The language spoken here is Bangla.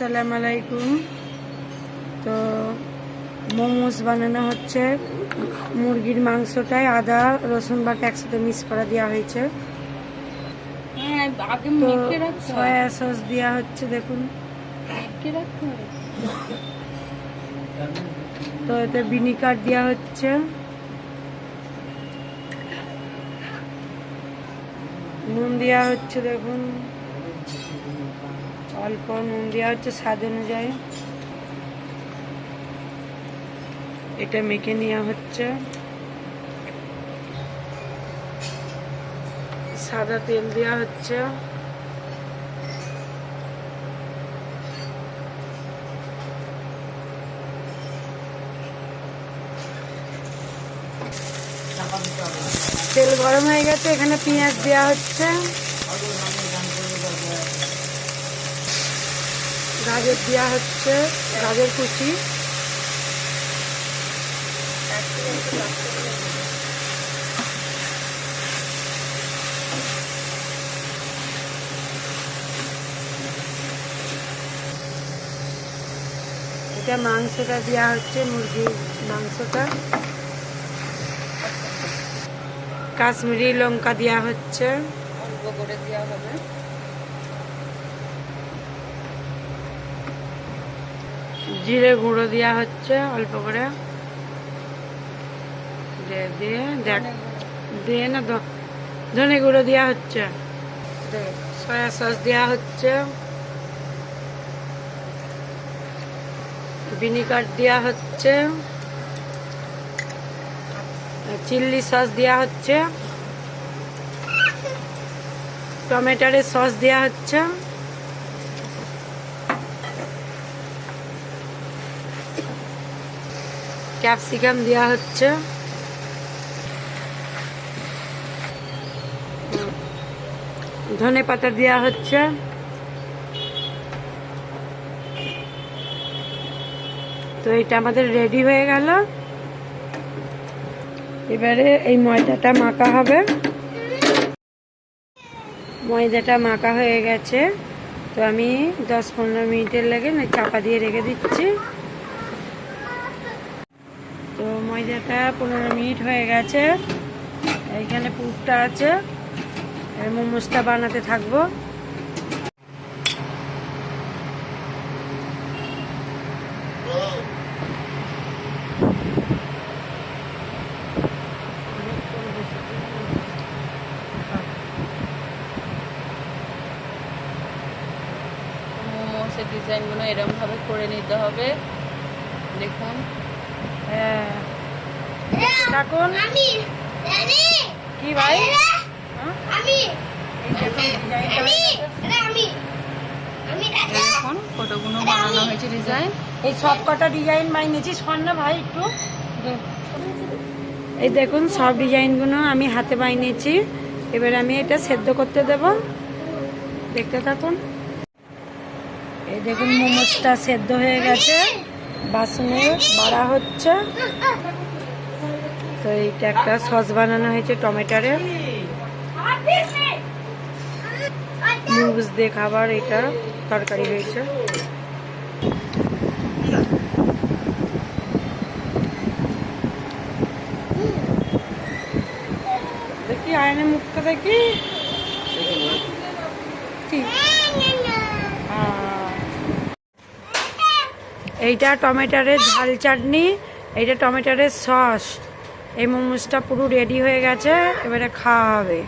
আসসালামু আলাইকুম। তো মোমোস বানানো হচ্ছে। মুরগির মাংসটায় আদা রসুন বাটা একসাথে মিক্স করা দেওয়া হয়েছে। তো সয়া সস দেওয়া হচ্ছে, দেখুন। তো এতে ভিনিগার দেওয়া হচ্ছে, নুন দেওয়া হচ্ছে, দেখুন অল্প নুন দেওয়া হচ্ছে স্বাদ অনুযায়ী। এটা মেখে নেওয়া হচ্ছে। সাদা তেল দেওয়া হচ্ছে। তেল গরম হয়ে গেছে, এখানে পেঁয়াজ দেওয়া হচ্ছে, গাজর দেওয়া হচ্ছে, গাজর কুচি, এটা মাংসটা দেওয়া হচ্ছে, মুরগির মাংসটা, কাশ্মীরি লঙ্কা দেওয়া হচ্ছে, অল্প করে দেওয়া হবে, জিরে গুঁড়ো দেওয়া হচ্ছে অল্প করে, দিয়ে না ধনে গুঁড়ো দেওয়া হচ্ছে, সয়া সস দেওয়া হচ্ছে, ভিনিগার দেওয়া হচ্ছে, চিলি সস দেওয়া হচ্ছে, টমেটোর সস দেওয়া হচ্ছে, ক্যাপসিকাম দেওয়া হচ্ছে, ধনে পাতা দেওয়া হচ্ছে। তো এটা আমাদের রেডি হয়ে গেল। এবারে এই ময়দাটা মাখা হবে। ময়দাটা মাখা হয়ে গেছে, তো আমি 10-15 মিনিটের লেগে চাপা দিয়ে রেখে দিচ্ছি। তো ময়দাটা 15 মিনিট হয়ে গেছে। এইখানে পুরটা আছে, মোমোসটা বানাতে থাকবো। মোমোসের ডিজাইনগুলো এরকম ভাবে করে নিতে হবে, দেখুন। হ্যাঁ, দেখুন কি ভাই, দেখুন কতগুলো বানানো হয়েছে ডিজাইন। এই সব কটা ডিজাইন বানিয়েছি। স্বর্ণ ভাই একটু, এই দেখুন সব ডিজাইনগুলো আমি হাতে বানিয়েছি। এবার আমি এটা সেদ্ধ করতে দেব, দেখতে থাকুন। এই দেখুন মোমোসটা সেদ্ধ হয়ে গেছে, বাসনে বাড়া হচ্ছে। তো এইটা একটা সস বানানো হয়েছে টমেটোরে, মুগস দিয়ে খাবার এটা তরকারি হয়েছে। দেখি আয়নের মুখটা দেখি, এইটা টমেটোরের ঝাল চাটনি, এইটা টমেটোরের সস। এই মোমোসটা পুরো রেডি হয়ে গেছে, এবারে খাওয়া হবে।